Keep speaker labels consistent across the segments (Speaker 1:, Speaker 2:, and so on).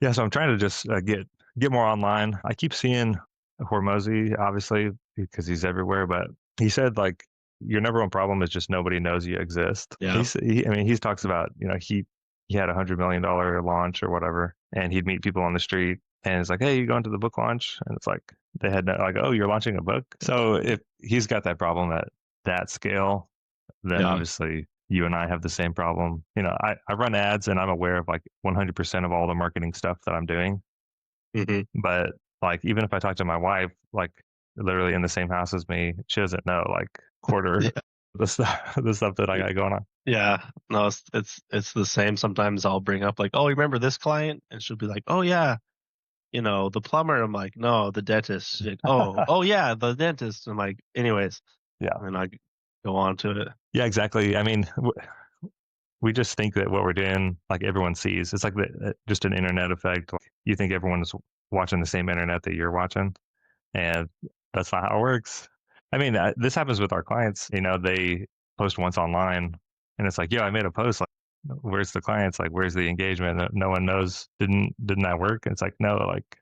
Speaker 1: Yeah, so I'm trying to just get more online. I keep seeing Hormozy, obviously, because he's everywhere, but he said like your number one problem is just nobody knows you exist.
Speaker 2: Yeah.
Speaker 1: I mean, he talks about he had $100 million launch or whatever, and he'd meet people on the street, and it's like, hey, you going to the book launch? And it's like they had no, like, oh, you're launching a book. So if he's got that problem at that scale, then
Speaker 2: Yeah.
Speaker 1: obviously you and I have the same problem. I run ads and I'm aware of like 100% of all the marketing stuff that I'm doing.
Speaker 2: Hmm.
Speaker 1: But like, even if I talk to my wife, like literally in the same house as me, she doesn't know like quarter
Speaker 2: Yeah.
Speaker 1: the stuff that I got going on.
Speaker 2: Yeah. No, it's the same. Sometimes I'll bring up like, oh, remember this client? And she'll be like, oh yeah, the plumber. I'm like, no, the dentist. She's like, oh yeah, the dentist. I'm like, anyways,
Speaker 1: Yeah.
Speaker 2: and I go on to it.
Speaker 1: Yeah, exactly. I mean, we just think that what we're doing, like everyone sees, it's like just an internet effect. Like, you think everyone's watching the same internet that you're watching, and that's not how it works. I mean, this happens with our clients. They post once online, and it's like, "Yo, I made a post. Like, where's the clients? Like, where's the engagement?" No one knows. Didn't that work? And it's like, no, like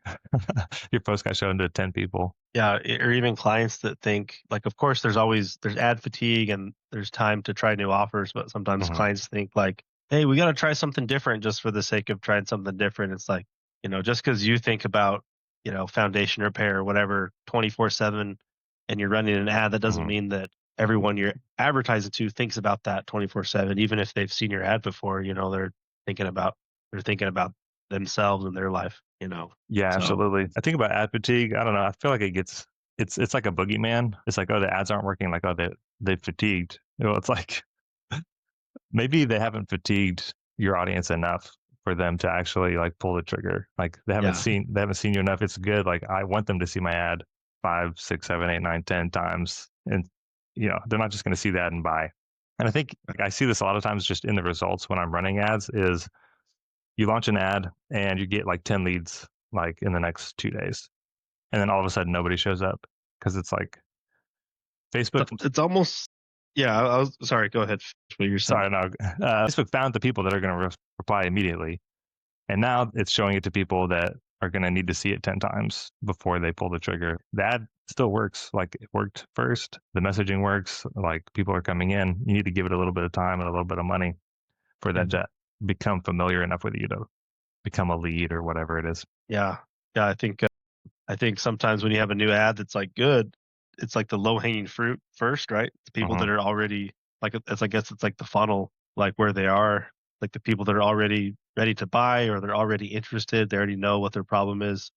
Speaker 1: your post got shown to 10 people.
Speaker 2: Yeah, or even clients that think like, of course, there's ad fatigue and there's time to try new offers, but sometimes
Speaker 1: Hmm.
Speaker 2: clients think like, hey, we got to try something different just for the sake of trying something different. It's like, just because you think about, foundation repair or whatever 24/7 and you're running an ad, that doesn't
Speaker 1: Hmm.
Speaker 2: mean that everyone you're advertising to thinks about that 24/7. Even if they've seen your ad before, thinking about they're thinking about themselves and their life.
Speaker 1: Yeah,
Speaker 2: So
Speaker 1: absolutely. I think about ad fatigue. I don't know. I feel like it's like a boogeyman. It's like, oh, the ads aren't working. Like, oh, they fatigued. It's like maybe they haven't fatigued your audience enough for them to actually like pull the trigger. Like
Speaker 2: yeah.
Speaker 1: they haven't seen you enough. It's good. Like I want them to see my ad 5, 6, 7, 8, 9, 10 times, and they're not just going to see that and buy. And I think like, I see this a lot of times just in the results when I'm running ads. Is you launch an ad and you get like 10 leads like in the next 2 days, and then all of a sudden nobody shows up because it's like Facebook.
Speaker 2: It's almost yeah, I was sorry, go ahead, finish what you're saying.
Speaker 1: Sorry, no. Facebook found the people that are going to reply immediately. And now it's showing it to people that are going to need to see it 10 times before they pull the trigger. That still works. Like it worked first. The messaging works. Like people are coming in. You need to give it a little bit of time and a little bit of money for
Speaker 2: Yeah.
Speaker 1: that to become familiar enough with you to become a lead or whatever it is.
Speaker 2: Yeah. Yeah, I think sometimes when you have a new ad that's, like, good, it's like the low-hanging fruit first, right? The people
Speaker 1: Hmm.
Speaker 2: that are already like, it's I guess it's like the funnel, like, where they are, like, the people that are already ready to buy or they're already interested, they already know what their problem is.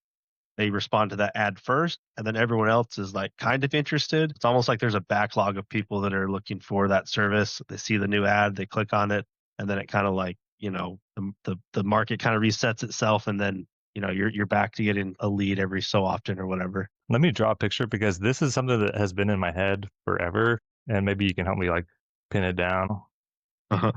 Speaker 2: They respond to that ad first, and then everyone else is, like, kind of interested. It's almost like there's a backlog of people that are looking for that service. They see the new ad, they click on it, and then it kinda like, the market kinda resets itself, and then, you're back to getting a lead every so often or whatever.
Speaker 1: Let me draw a picture because this is something that has been in my head forever. And maybe you can help me like pin it down.
Speaker 2: Uh-huh.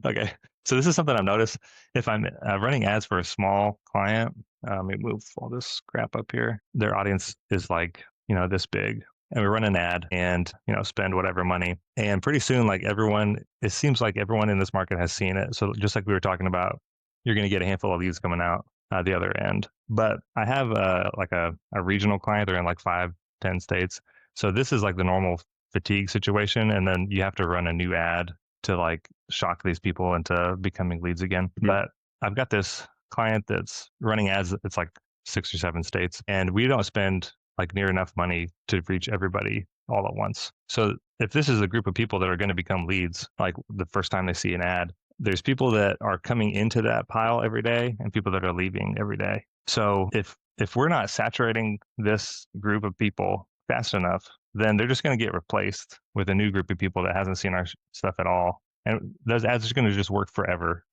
Speaker 1: Okay. So this is something I've noticed if I'm running ads for a small client. Let me move all this crap up here. Their audience is like, this big. And we run an ad and, spend whatever money. And pretty soon, like it seems like everyone in this market has seen it. So just like we were talking about, you're going to get a handful of leads coming out the other end. But I have like a regional client. They're in like 5, 10 states. So this is like the normal fatigue situation. And then you have to run a new ad to like shock these people into becoming leads again.
Speaker 2: Mhm.
Speaker 1: But I've got this client that's running ads. It's like 6 or 7 states, and we don't spend like near enough money to reach everybody all at once. So if this is a group of people that are going to become leads, like the first time they see an ad, there's people that are coming into that pile every day and people that are leaving every day. So if we're not saturating this group of people fast enough, then they're just going to get replaced with a new group of people that hasn't seen our stuff at all. And those ads are going to just work forever,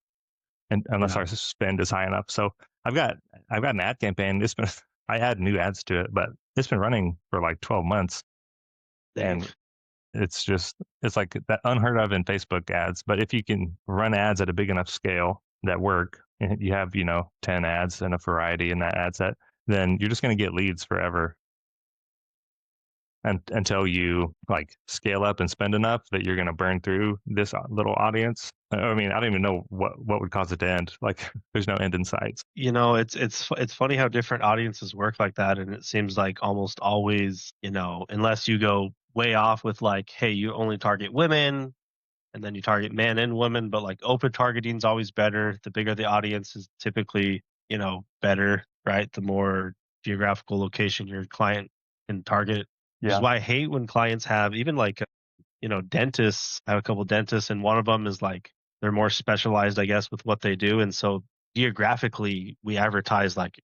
Speaker 1: and unless
Speaker 2: Yeah.
Speaker 1: our spend is high enough. So I've got I've got an ad campaign. It's been I add new ads to it, but it's been running for like 12 months,
Speaker 2: Dang.
Speaker 1: and it's like that unheard of in Facebook ads. But if you can run ads at a big enough scale that work, and you have 10 ads and a variety in that ad set, then you're just going to get leads forever and until you like scale up and spend enough that you're going to burn through this little audience. I mean, I don't even know what would cause it to end. Like, there's no end in sight.
Speaker 2: It's funny how different audiences work like that, and it seems like almost always, unless you go way off with like, hey, you only target women, and then you target men and women, but like open targeting is always better. The bigger the audience is typically, better, right? The more geographical location your client can target, which is
Speaker 1: Yeah.
Speaker 2: why I hate when clients have even like, dentists. I have a couple dentists, and one of them is like they're more specialized, I guess, with what they do. And so geographically, we advertise like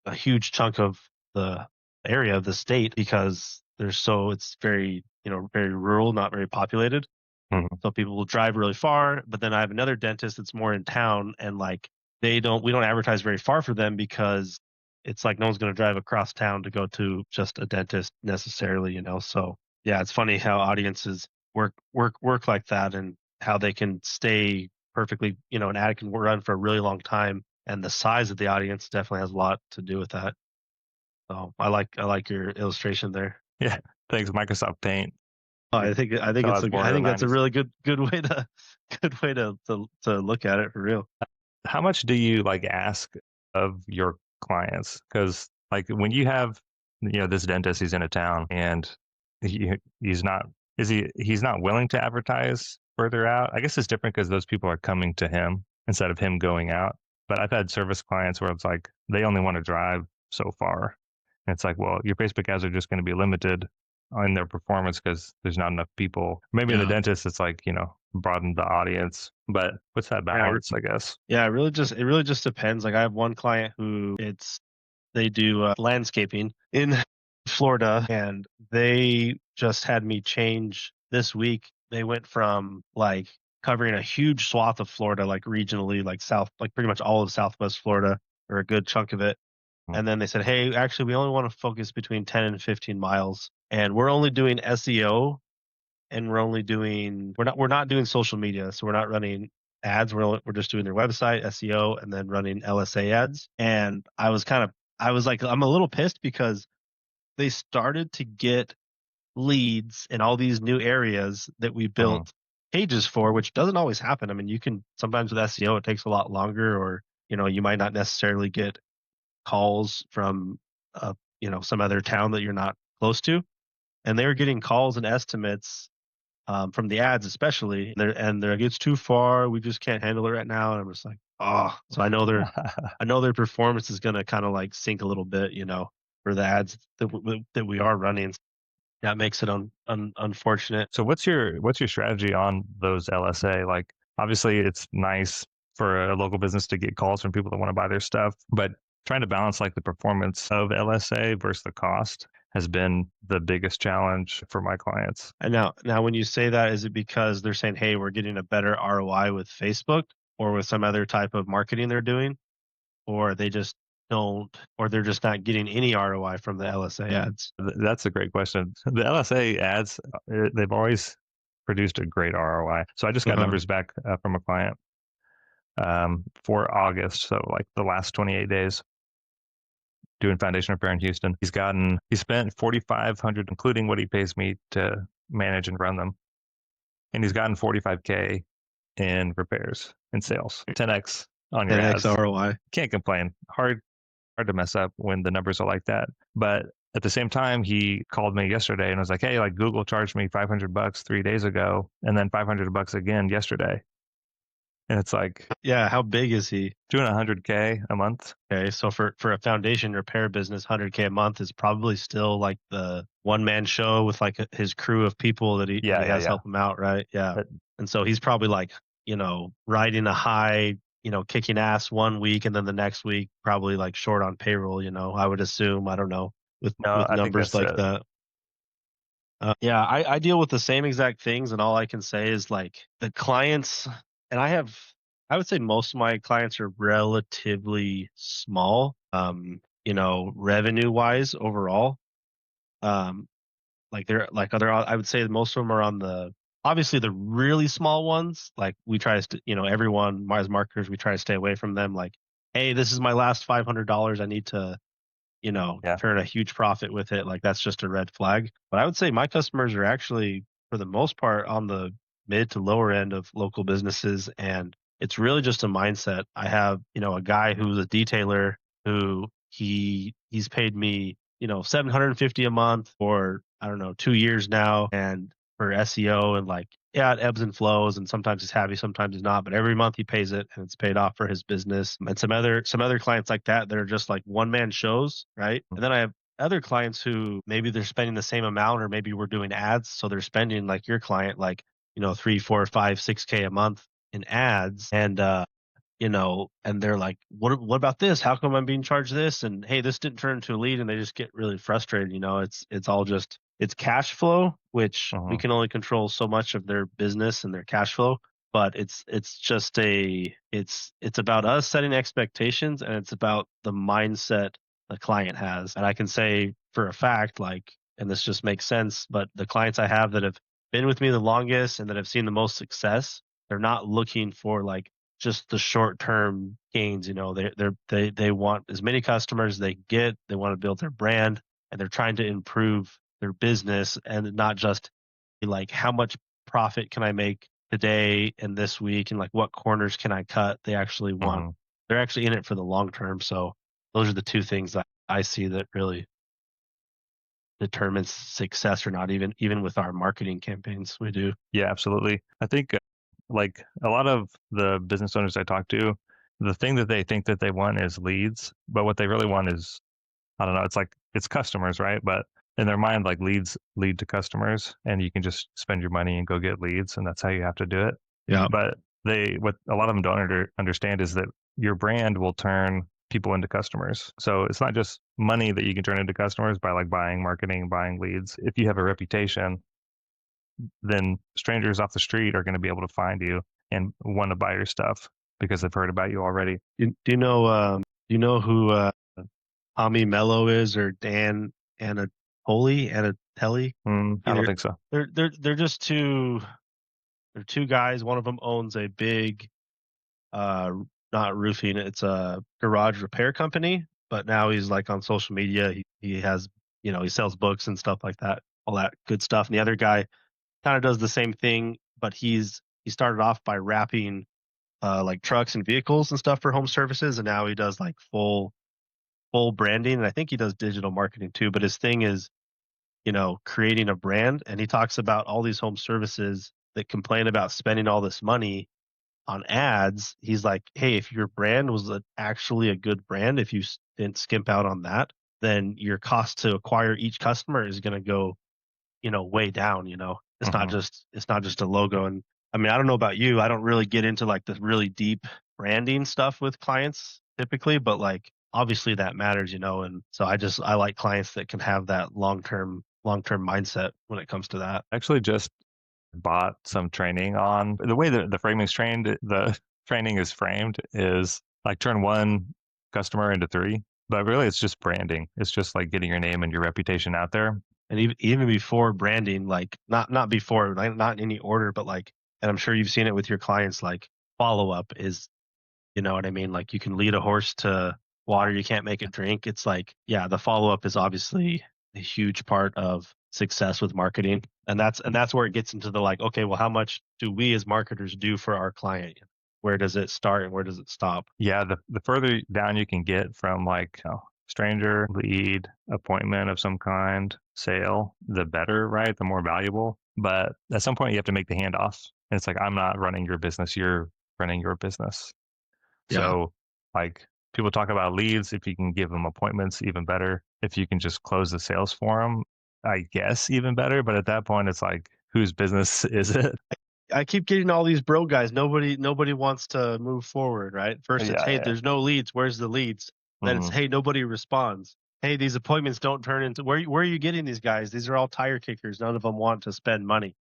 Speaker 2: a huge chunk of the area of the state because it's very, very rural, not very populated.
Speaker 1: Mhm.
Speaker 2: So people will drive really far, but then I have another dentist that's more in town and like we don't advertise very far for them because it's like no one's going to drive across town to go to just a dentist necessarily. So yeah, it's funny how audiences work like that and how they can stay perfectly, an ad can run for a really long time and the size of the audience definitely has a lot to do with that. So I like your illustration there.
Speaker 1: Yeah. Thanks, Microsoft Paint.
Speaker 2: Oh,
Speaker 1: You
Speaker 2: I think
Speaker 1: tell I was born
Speaker 2: I
Speaker 1: in the
Speaker 2: think that's a
Speaker 1: 90s.
Speaker 2: really good way to good way to look at it for real.
Speaker 1: How much do you like ask of your clients? Because like when you have, this dentist, he's in a town and he's not, he's not willing to advertise further out. I guess it's different because those people are coming to him instead of him going out. But I've had service clients where it's like they only want to drive so far. And it's like, well, your Facebook ads are just going to be limited in their performance because there's not enough people. Maybe in the
Speaker 2: Yeah.
Speaker 1: dentist, it's like, broaden the audience. But what's that
Speaker 2: Yeah,
Speaker 1: balance, I guess?
Speaker 2: yeah, it really just depends. Like I have one client who they do landscaping in Florida and they just had me change this week. They went from like covering a huge swath of Florida like regionally like south like pretty much all of Southwest Florida or a good chunk of it.
Speaker 1: Mm.
Speaker 2: And then they said, "Hey, actually we only want to focus between 10 and 15 miles and we're only doing SEO and we're not doing social media, so we're not running ads. We're just doing their website SEO and then running LSA ads." And I was like I'm a little pissed because they started to get leads in all these new areas that we
Speaker 1: Mhm.
Speaker 2: built pages for, which doesn't always happen. I mean, you can sometimes with SEO it takes a lot longer, or you might not necessarily get calls from some other town that you're not close to. And they were getting calls and estimates from the ads especially, and they're like, "It's too far. We just can't handle it right now." And I'm just like, oh. So I know their performance is gonna kind of like sink a little bit, for the ads that we are running. That makes it unfortunate.
Speaker 1: So what's your strategy on those LSA? Like obviously it's nice for a local business to get calls from people that want to buy their stuff, but trying to balance like the performance of LSA versus the cost has been the biggest challenge for my clients.
Speaker 2: And now when you say that, is it because they're saying, "Hey, we're getting a better ROI with Facebook or with some other type of marketing they're doing," or they just don't, or they're just not getting any ROI from the LSA ads?
Speaker 1: That's a great question. The LSA ads, they've always produced a great ROI. So I just got
Speaker 2: Uh-huh.
Speaker 1: numbers back from a client for August. So like the last 28 days doing foundation repair in Houston. He spent 4,500, including what he pays me to manage and run them. And he's gotten 45K in repairs and sales, 10X on your
Speaker 2: 10x
Speaker 1: ads.
Speaker 2: ROI.
Speaker 1: Can't complain. Hard to mess up when the numbers are like that. But at the same time, he called me yesterday and was like, "Hey, like Google charged me $500 3 days ago, and then $500 again yesterday." And it's like
Speaker 2: Yeah, how big is he?
Speaker 1: doing 100K a month.
Speaker 2: Okay, so for a foundation repair business, 100K a month is probably still like the one man show with like his crew of people that
Speaker 1: Yeah,
Speaker 2: he
Speaker 1: yeah,
Speaker 2: has
Speaker 1: yeah.
Speaker 2: help him out, right? Yeah,
Speaker 1: But
Speaker 2: and so he's probably like riding a high, kicking ass one week, and then the next week probably like short on payroll. I would assume. I don't know
Speaker 1: no,
Speaker 2: with
Speaker 1: I think
Speaker 2: numbers
Speaker 1: that's
Speaker 2: like
Speaker 1: it.
Speaker 2: that. Yeah, I deal with the same exact things, and all I can say is like the clients, and I would say most of my clients are relatively small, revenue wise overall. Um, like I would say most of them are on obviously the really small ones. Like we try to, everyone, as marketers, we try to stay away from them. Like, hey, this is my last $500. I need to
Speaker 1: Yeah.
Speaker 2: turn a huge profit with it, like that's just a red flag. But I would say my customers are actually, for the most part, on the mid to lower end of local businesses. And it's really just a mindset. I have, a guy who's a detailer who he's paid me, 750 a month for, I don't know, 2 years now. And for SEO, and like, yeah, it ebbs and flows, and sometimes he's happy, sometimes he's not, but every month he pays it and it's paid off for his business. And some other clients like that are just like one man shows, right? And then I have other clients who maybe they're spending the same amount, or maybe we're doing ads, so they're spending, like your client, like, 3, 4, 5, 6K a month in ads. And and they're like, what about this? How come I'm being charged this? And hey, this didn't turn into a lead, and they just get really frustrated. It's all just, it's cash flow, which we
Speaker 1: Mhm.
Speaker 2: can only control so much of their business and their cash flow. But it's about us setting expectations, and it's about the mindset the client has. And I can say for a fact, like, and this just makes sense, but the clients I have that have been with me the longest and that have seen the most success, they're not looking for like just the short term gains. They want as many customers they get. They want to build their brand, and they're trying to improve their business, and not just like how much profit can I make today and this week, and like what corners can I cut.
Speaker 1: Mhm.
Speaker 2: They're actually in it for the long term. So those are the two things that I see that really determines success or not, even with our marketing campaigns we do.
Speaker 1: Yeah, absolutely. I think like a lot of the business owners I talk to, the thing that they think that they want is leads, but what they really want is, I don't know, it's like it's customers, right? But in their mind, like leads lead to customers, and you can just spend your money and go get leads, and that's how you have to do it.
Speaker 2: Yeah.
Speaker 1: But what a lot of them don't understand is that your brand will turn people into customers. So it's not just money that you can turn into customers by like buying marketing, buying leads. If you have a reputation, then strangers off the street are going to be able to find you and want to buy your stuff because they've heard about you already.
Speaker 2: Do you know who Tommy Mello is, or Dan Anatelli?
Speaker 1: I don't
Speaker 2: Either
Speaker 1: think so.
Speaker 2: they're just two guys. One of them owns a big uh not roofing, it's a garage repair company, but now he's like on social media. He has, he sells books and stuff like that, all that good stuff. And the other guy kind of does the same thing, but he started off by wrapping like trucks and vehicles and stuff for home services, and now he does like full branding, and I think he does digital marketing too. But his thing is, creating a brand. And he talks about all these home services that complain about spending all this money on ads. He's like, hey, if your brand was actually a good brand, if you didn't skimp out on that, then your cost to acquire each customer is going to go, way down.
Speaker 1: Hmm.
Speaker 2: It's not just a logo. And I mean, I don't know about you, I don't really get into like the really deep branding stuff with clients typically, but like obviously that matters. And so I like clients that can have that long term mindset when it comes to that.
Speaker 1: Actually, just bought some training on the way that the framing is trained. The training is framed is like turn one customer into three, but really it's just branding. It's just like getting your name and your reputation out there.
Speaker 2: And even before branding, like not before, like not in any order, but like, and I'm sure you've seen it with your clients, like follow up is, you know what I mean? Like you can lead a horse to water, you can't make it drink. It's like, yeah, the follow up is obviously a huge part of success with marketing. And that's where it gets into the like, okay, well, how much do we as marketers do for our client? Where does it start and where does it stop?
Speaker 1: Yeah, the further down you can get from like stranger, lead, appointment of some kind, sale, the better, right? The more valuable. But at some point, you have to make the handoff. And it's like, I'm not running your business, you're running your business.
Speaker 2: Yeah.
Speaker 1: So, like, people talk about leads. If you can give them appointments, even better. If you can just close the sales for them, I guess even better. But at that point, it's like, whose business is it?
Speaker 2: I keep getting all these bro guys. Nobody wants to move forward, right? First it's,
Speaker 1: Yeah,
Speaker 2: hey,
Speaker 1: yeah.
Speaker 2: there's no leads. Where's the leads? Then it's,
Speaker 1: Hmm.
Speaker 2: hey, nobody responds. Hey, these appointments don't turn into, where are you getting these guys? These are all tire kickers. None of them want to spend money.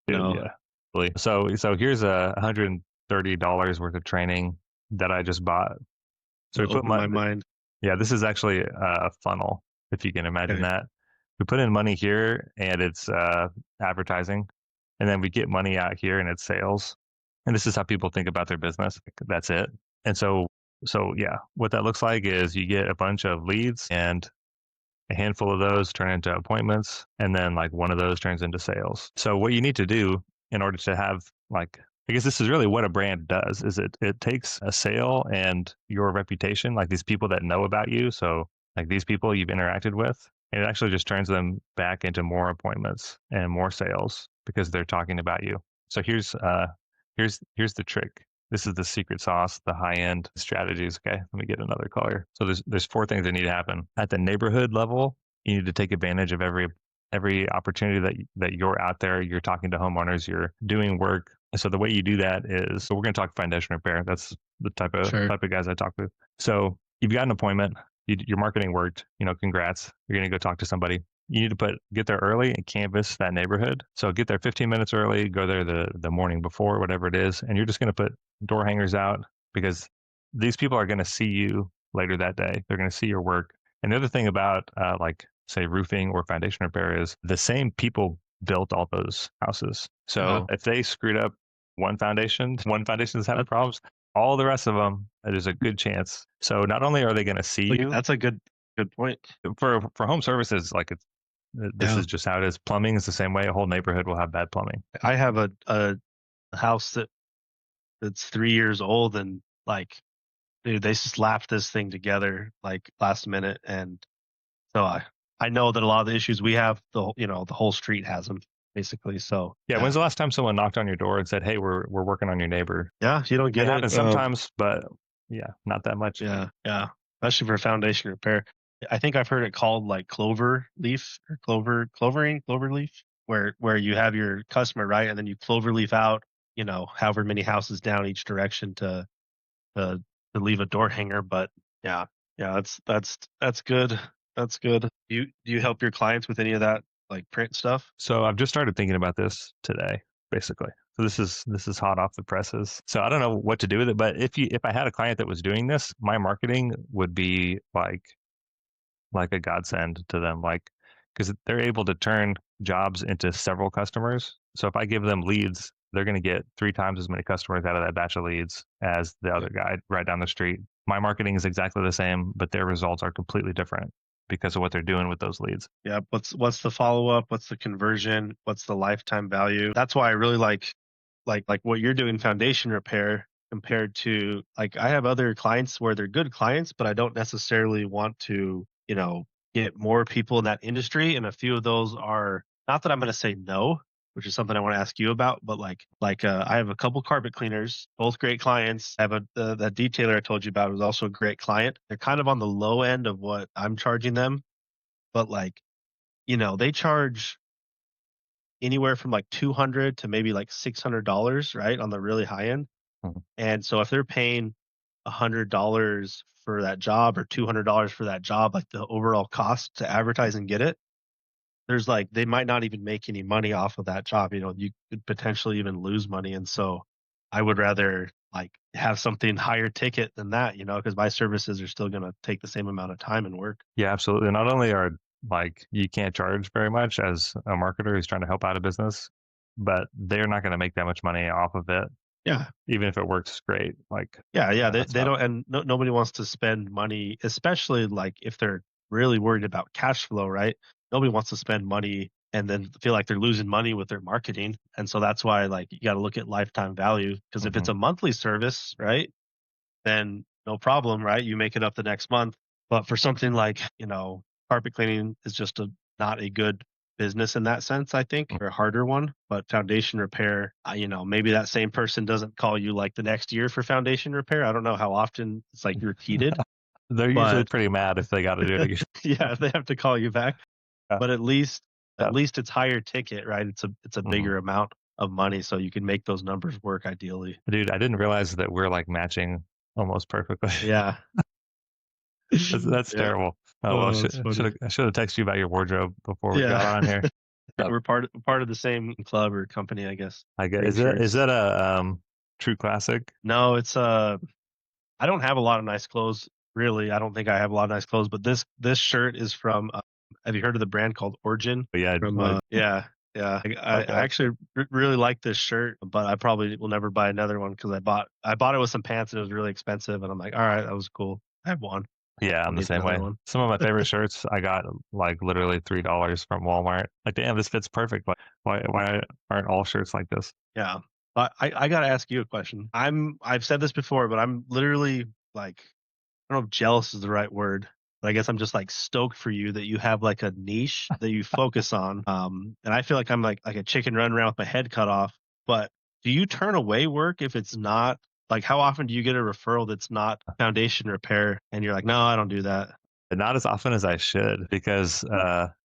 Speaker 1: Dude,
Speaker 2: No,
Speaker 1: yeah. Really. So here's $130 worth of training that I just bought. So
Speaker 2: it
Speaker 1: we put
Speaker 2: opened my mind.
Speaker 1: yeah, this is actually a funnel, if you can imagine
Speaker 2: Okay.
Speaker 1: that. We put in money here and it's advertising, and then we get money out here and it's sales. And this is how people think about their business. That's it. And so yeah, what that looks like is you get a bunch of leads, and a handful of those turn into appointments, and then like one of those turns into sales. So what you need to do in order to have like, I guess this is really what a brand does is it takes a sale and your reputation, like these people that know about you. So like these people you've interacted with, and it actually just turns them back into more appointments and more sales because they're talking about you. So here's the trick. This is the secret sauce, the high end strategies. Okay, let me get another color. So there's four things that need to happen at the neighborhood level. You need to take advantage of every opportunity that you're out there. You're talking to homeowners. You're doing work. So the way you do that is, so we're going to talk foundation repair. That's the
Speaker 2: Sure.
Speaker 1: type of guys I talk to. So you've got an appointment. Your marketing worked. Congrats. You're going to go talk to somebody. You need to get there early and canvas that neighborhood. So get there 15 minutes early, go there the morning before, whatever it is, and you're just going to put door hangers out because these people are going to see you later that day. They're going to see your work. And the other thing about like say roofing or foundation repair is the same people built all those houses. So if they screwed up one foundation is having problems, all the rest of them, there's a good chance. So not only are they going to see you,
Speaker 2: That's a good point.
Speaker 1: for home services, like this is just how it is. Plumbing is the same way. A whole neighborhood will have bad plumbing.
Speaker 2: I have a house that's 3 years old, and like, dude, they slapped this thing together like last minute, and so I know that a lot of the issues we have, the whole street has them basically. So
Speaker 1: Yeah. When's the last time someone knocked on your door and said, "Hey, we're working on your neighbor"?
Speaker 2: yeah, you don't get
Speaker 1: It
Speaker 2: it.
Speaker 1: happens sometimes, but yeah, not that much.
Speaker 2: Yeah, especially for foundation repair. I think I've heard it called like clover leaf or clover leaf, where you have your customer, right, and then you clover leaf out, however many houses down each direction to leave a door hanger. But yeah, that's good. That's good. Do you help your clients with any of that, like print stuff?
Speaker 1: So I've just started thinking about this today, basically. So this is hot off the presses. So I don't know what to do with it, but if I had a client that was doing this, my marketing would be like a godsend to them, like because they're able to turn jobs into several customers. So if I give them leads, they're going to get 3 times as many customers out of that batch of leads as the other guy right down the street. My marketing is exactly the same, but their results are completely different because of what they're doing with those leads.
Speaker 2: Yeah. What's the follow up? What's the conversion? What's the lifetime value? That's why I really like what you're doing, foundation repair, compared to, like, I have other clients where they're good clients, but I don't necessarily want to, get more people in that industry. And a few of those are, not that I'm going to say no, which is something I want to ask you about, but I have a couple carpet cleaners, both great clients. I have that detailer I told you about was also a great client. They're kind of on the low end of what I'm charging them, but they charge anywhere from like $200 to maybe like $600, right, on the really high end.
Speaker 1: Mhm.
Speaker 2: And so if they're paying $100 for that job or $200 for that job, like the overall cost to advertise and get it, there's like, they might not even make any money off of that job. You could potentially even lose money. And so I would rather like have something higher ticket than that, because my services are still going to take the same amount of time and work.
Speaker 1: Yeah, absolutely. Not only are like you can't charge very much as a marketer who's trying to help out a business, but they're not going to make that much money off of it.
Speaker 2: Yeah.
Speaker 1: Even if it works great. Like
Speaker 2: Yeah. They
Speaker 1: that's
Speaker 2: don't, and nobody wants to spend money, especially like if they're really worried about cash flow, right? Nobody wants to spend money and then feel like they're losing money with their marketing. And so that's why, like, you got to look at lifetime value, because if it's a monthly service, right, then no problem, right? You make it up the next month. But for something like, carpet cleaning is just not a good business in that sense, I think, or a harder one. But foundation repair, maybe that same person doesn't call you like the next year for foundation repair. I don't know how often it's like repeated.
Speaker 1: They're usually pretty mad if they got to do it again.
Speaker 2: Yeah, they have to call you back.
Speaker 1: Yeah.
Speaker 2: But at least it's higher ticket, right? It's a bigger amount of money, so you can make those numbers work ideally.
Speaker 1: Dude, I didn't realize that we're like matching almost perfectly.
Speaker 2: Yeah.
Speaker 1: That's
Speaker 2: Yeah.
Speaker 1: terrible. Oh, well, I should have texted you about your wardrobe before we got on here.
Speaker 2: We're part of the same club or company, I guess.
Speaker 1: I guess is that a true classic?
Speaker 2: No, it's I don't have a lot of nice clothes, really. I don't think I have a lot of nice clothes, but this shirt is from have you heard of the brand called Origin?
Speaker 1: Yeah.
Speaker 2: Yeah. I actually really like this shirt, but I probably will never buy another one because I bought it with some pants and it was really expensive, and I'm like, all right, that was cool. I have one.
Speaker 1: Yeah, I'm
Speaker 2: I
Speaker 1: the
Speaker 2: need
Speaker 1: same
Speaker 2: another
Speaker 1: way.
Speaker 2: one.
Speaker 1: Some of my favorite shirts I got like literally $3 from Walmart. Like, damn, this fits perfect. Like, why aren't all shirts like this?
Speaker 2: Yeah. But I gotta ask you a question. I've said this before, but I'm literally like, I don't know if jealous is the right word, but I guess I'm just like stoked for you that you have like a niche that you focus on. And I feel like I'm like a chicken running around with my head cut off. But do you turn away work if it's not like how often do you get a referral that's not foundation repair and you're like, no, I don't do that.
Speaker 1: But not as often as I should because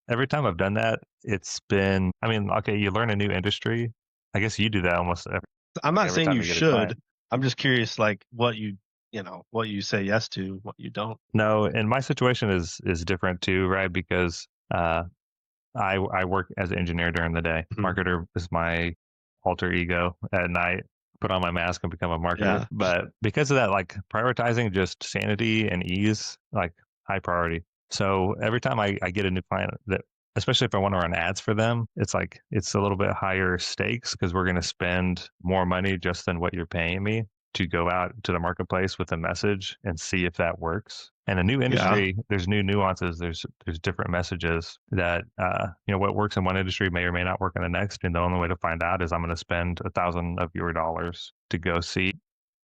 Speaker 1: every time I've done that, it's been, I mean, okay, you learn a new industry. I guess you do that almost
Speaker 2: I'm not
Speaker 1: every
Speaker 2: saying
Speaker 1: time
Speaker 2: you
Speaker 1: you get a client.
Speaker 2: should. I'm just curious, like what you say yes to, what you don't.
Speaker 1: No, and my situation is different too, right? Because I work as an engineer during the day.
Speaker 2: Mhm.
Speaker 1: Marketer is my alter ego at night. Put on my mask and become a marketer.
Speaker 2: Yeah.
Speaker 1: But because of that, like prioritizing just sanity and ease, like high priority. So every time I get a new client that, especially if I want to run ads for them, it's like it's a little bit higher stakes because we're going to spend more money just than what you're paying me to go out to the marketplace with a message and see if that works. And a new
Speaker 2: Yeah.
Speaker 1: industry, there's new nuances. There's different messages that what works in one industry may or may not work in the next. And the only way to find out is I'm going to spend 1,000 of your dollars to go see.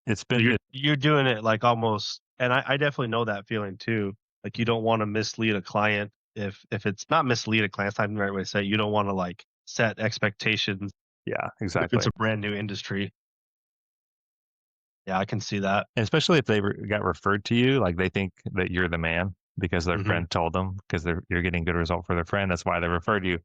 Speaker 1: It's
Speaker 2: So
Speaker 1: been
Speaker 2: you're doing it like almost, and I definitely know that feeling too. Like you don't want to mislead a client if it's not mislead a client, it's not the right way to say it. You don't want to like set expectations
Speaker 1: yeah,
Speaker 2: if it's
Speaker 1: exactly.
Speaker 2: a brand new industry. Yeah, I can see that.
Speaker 1: And especially if they got referred to you, like they think that you're the man because their
Speaker 2: Hmm.
Speaker 1: friend told them because you're getting good result for their friend. That's why they referred you.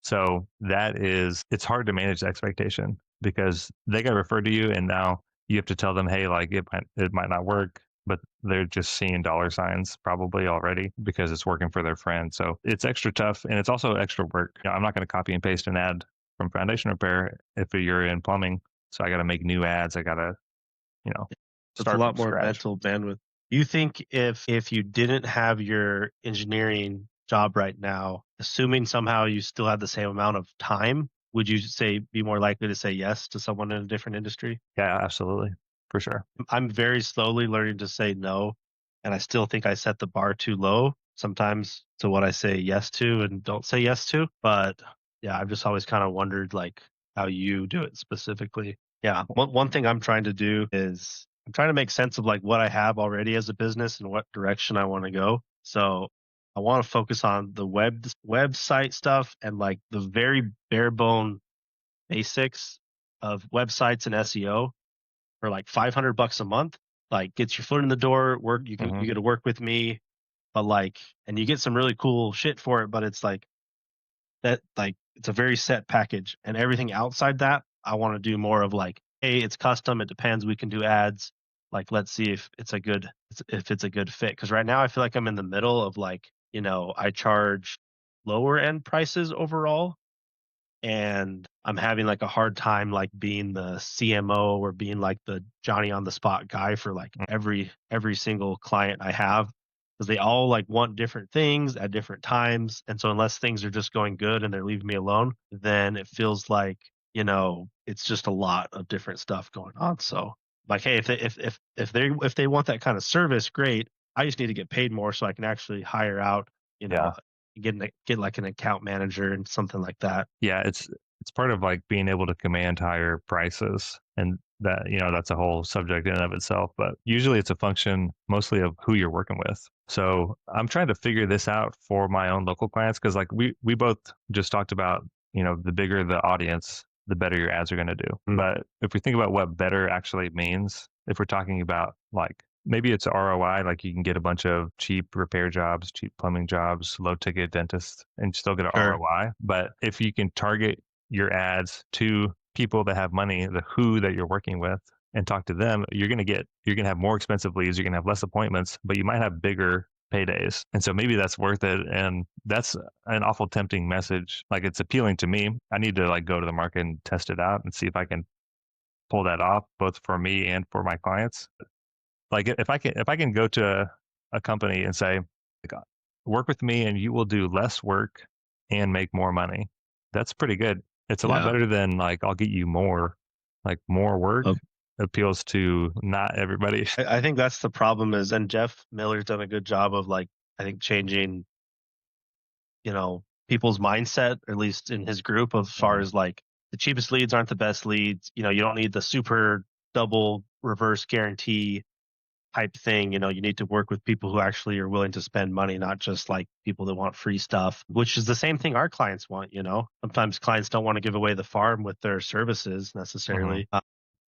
Speaker 1: So it's hard to manage the expectation because they got referred to you and now you have to tell them, hey, like it might not work, but they're just seeing dollar signs probably already because it's working for their friend. So it's extra tough and it's also extra work. I'm not going to copy and paste an ad from foundation repair if you're in plumbing. So I got to make new ads. I got to, you know,
Speaker 2: It's a
Speaker 1: start from
Speaker 2: lot more
Speaker 1: scratch.
Speaker 2: mental bandwidth. You think if you didn't have your engineering job right now, assuming somehow you still had the same amount of time, would you say be more likely to say yes to someone in a different industry?
Speaker 1: Yeah, absolutely. For sure.
Speaker 2: I'm very slowly learning to say no, and I still think I set the bar too low sometimes to what I say yes to and don't say yes to. But yeah, I've just always kind of wondered like how you do it specifically. Yeah, one thing I'm trying to do is I'm trying to make sense of like what I have already as a business and what direction I want to go. So I want to focus on the website stuff and like the very bare bone basics of websites and SEO for like $500 a month, like gets your foot in the door, you
Speaker 1: Hmm.
Speaker 2: get to work with me, but like and you get some really cool shit for it, but it's like that like it's a very set package and everything outside that I want to do more of like, hey, it's custom, it depends, we can do ads. Like let's see if it's a good fit cuz right now I feel like I'm in the middle of like, I charge lower end prices overall and I'm having like a hard time like being the CMO or being like the Johnny on the spot guy for like every single client I have because they all like want different things at different times and so unless things are just going good and they're leaving me alone then it feels like it's just a lot of different stuff going on so like hey if they want that kind of service great I just need to get paid more so I can actually hire out you know
Speaker 1: Yeah.
Speaker 2: get like an account manager and something like that.
Speaker 1: Yeah, it's part of like being able to command higher prices and that's a whole subject in and of itself, but usually it's a function mostly of who you're working with. So I'm trying to figure this out for my own local clients because like we both just talked about, the bigger the audience, the better your ads are going to do.
Speaker 2: Mm.
Speaker 1: But if we think about what better actually means, if we're talking about like maybe it's ROI, like you can get a bunch of cheap repair jobs, cheap plumbing jobs, low ticket dentist, and still get an
Speaker 2: Sure.
Speaker 1: ROI. But if you can target your ads to people that have money, the who that you're working with, and talk to them, you're gonna have more expensive leads, you're gonna have less appointments, but you might have bigger paydays. And so maybe that's worth it. And that's an awful tempting message. Like it's appealing to me. I need to like go to the market and test it out and see if I can pull that off both for me and for my clients. Like if I can go to a company and say, like, work with me and you will do less work and make more money. That's pretty good. It's a lot
Speaker 2: Yeah.
Speaker 1: better than like I'll get you more, like more work, appeals to not everybody.
Speaker 2: I think that's the problem is, and Jeff Miller's done a good job of like, I think changing, people's mindset, or at least in his group, as far
Speaker 1: Mhm.
Speaker 2: as like the cheapest leads aren't the best leads. You don't need the super double reverse guarantee type thing. You need to work with people who actually are willing to spend money, not just like people that want free stuff, which is the same thing our clients want. Sometimes clients don't want to give away the farm with their services
Speaker 1: Mhm.
Speaker 2: necessarily.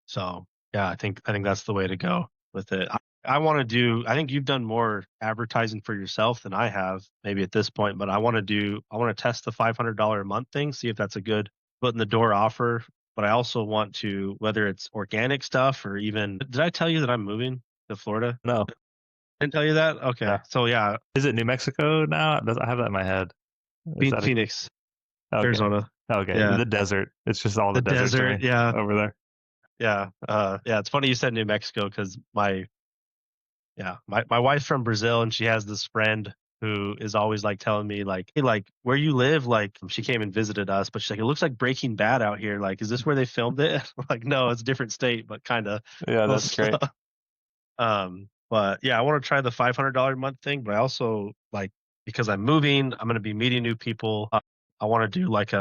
Speaker 2: So yeah, I think that's the way to go with it. I want to do. I think you've done more advertising for yourself than I have, maybe at this point. But I want to do. I want to test the $500 a month thing, see if that's a good foot in the door offer. But I also want to, whether it's organic stuff or even. Did I tell you that I'm moving to Florida?
Speaker 1: No,
Speaker 2: Didn't tell you that.
Speaker 1: no.
Speaker 2: Okay, so yeah,
Speaker 1: Is it New Mexico now? I have that in my head. Is that
Speaker 2: Phoenix,
Speaker 1: okay?
Speaker 2: Arizona.
Speaker 1: Okay,
Speaker 2: Yeah,
Speaker 1: the desert. It's just all
Speaker 2: the
Speaker 1: the desert to
Speaker 2: desert.
Speaker 1: me
Speaker 2: Yeah,
Speaker 1: over there.
Speaker 2: yeah. It's funny you said New Mexico because my wife's from Brazil, and she has this friend who is always like telling me like, "Hey, like where you live?" Like she came and visited us, but she's like, "It looks like Breaking Bad out here. Like, is this where they filmed it?" I'm like, no, it's a different state, but kind of
Speaker 1: Yeah, that's
Speaker 2: close.
Speaker 1: great.
Speaker 2: But yeah, I want to try the $500 a month thing, but I also like, because I'm moving, I'm going to be meeting new people. I want to do like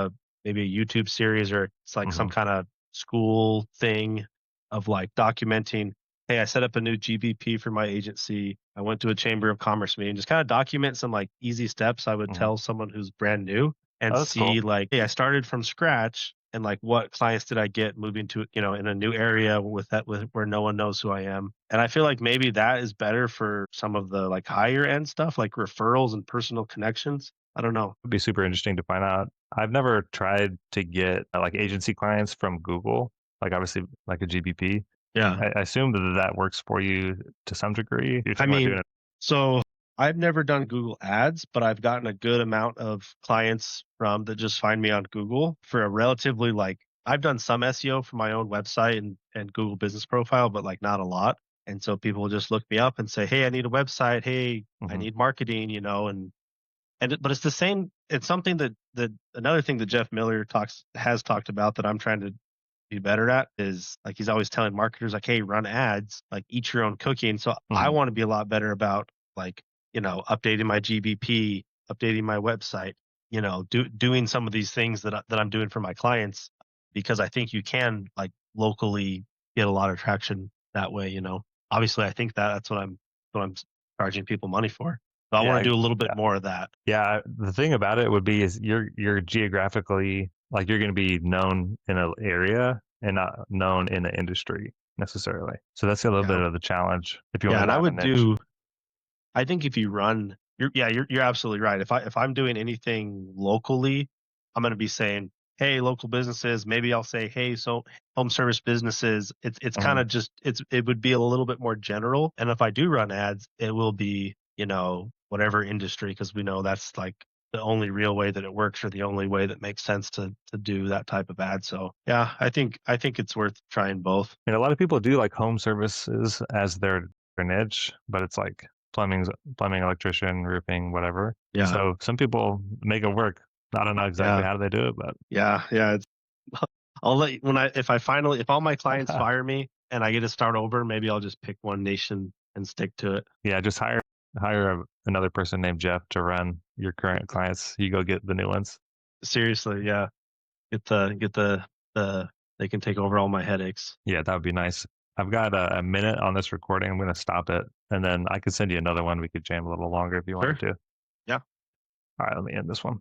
Speaker 2: maybe a YouTube series, or it's like some
Speaker 1: Hmm.
Speaker 2: kind of school thing of like documenting. Hey, I set up a new GBP for my agency. I went to a Chamber of Commerce meeting. Just kind of document some like easy steps I would
Speaker 1: Hmm.
Speaker 2: tell someone who's brand new, and
Speaker 1: Oh, that's
Speaker 2: see
Speaker 1: cool.
Speaker 2: like, hey, I started from scratch, and like what clients did I get moving to, in a new area with where no one knows who I am. And I feel like maybe that is better for some of the like higher end stuff, like referrals and personal connections. I don't know.
Speaker 1: It'd be super interesting to find out. I've never tried to get like agency clients from Google, like obviously like a GBP.
Speaker 2: Yeah.
Speaker 1: I assume that works for you to some degree. You're
Speaker 2: I
Speaker 1: talking about
Speaker 2: mean,
Speaker 1: doing it.
Speaker 2: so I've never done Google Ads, but I've gotten a good amount of clients from that just find me on Google for a relatively like, I've done some SEO for my own website and Google business profile, but like not a lot. And so people will just look me up and say, "Hey, I need a website. Hey, I
Speaker 1: Hmm.
Speaker 2: need marketing," but it's the same. It's something that another thing that Jeff Miller has talked about that I'm trying to be better at is like, he's always telling marketers like, "Hey, run ads, like eat your own cooking." So I
Speaker 1: Hmm.
Speaker 2: want to be a lot better about like, updating my GBP, updating my website, doing some of these things that I'm doing for my clients, because I think you can like locally get a lot of traction that way. Obviously I think that's what I'm charging people money for. So I want
Speaker 1: Yeah,
Speaker 2: to do a little bit
Speaker 1: yeah,
Speaker 2: more of that.
Speaker 1: yeah. The thing about it would be is you're geographically like you're going to be known in an area and not known in the industry necessarily. So that's a little bit
Speaker 2: Yeah.
Speaker 1: of the challenge if you
Speaker 2: Yeah.
Speaker 1: want
Speaker 2: And
Speaker 1: to
Speaker 2: I
Speaker 1: have a
Speaker 2: would
Speaker 1: niche.
Speaker 2: do I think if you run, you're absolutely right. If I'm doing anything locally, I'm going to be saying, "Hey, local businesses." Maybe I'll say, "Hey, so home service businesses." It's kind
Speaker 1: Hmm.
Speaker 2: of just it would be a little bit more general. And if I do run ads, it will be whatever industry, because we know that's like the only real way that it works, or the only way that makes sense to do that type of ad. So yeah, I think it's worth trying both.
Speaker 1: And a lot of people do like home services as their niche, but it's like plumbing, electrician, roofing, whatever.
Speaker 2: Yeah,
Speaker 1: So some people make it work. I don't know exactly
Speaker 2: yeah,
Speaker 1: how they do it, but
Speaker 2: yeah. I'll let you, if all my clients fire me and I get to start over, maybe I'll just pick one nation and stick to it.
Speaker 1: yeah, just hire another person named Jeff to run your current clients. You go get the new ones.
Speaker 2: Seriously, yeah. Get the they can take over all my headaches.
Speaker 1: Yeah, that would be nice. I've got a minute on this recording. I'm going to stop it, and then I could send you another one. We could jam a little longer if you wanted
Speaker 2: Sure.
Speaker 1: to.
Speaker 2: Yeah.
Speaker 1: All right, let me end this one.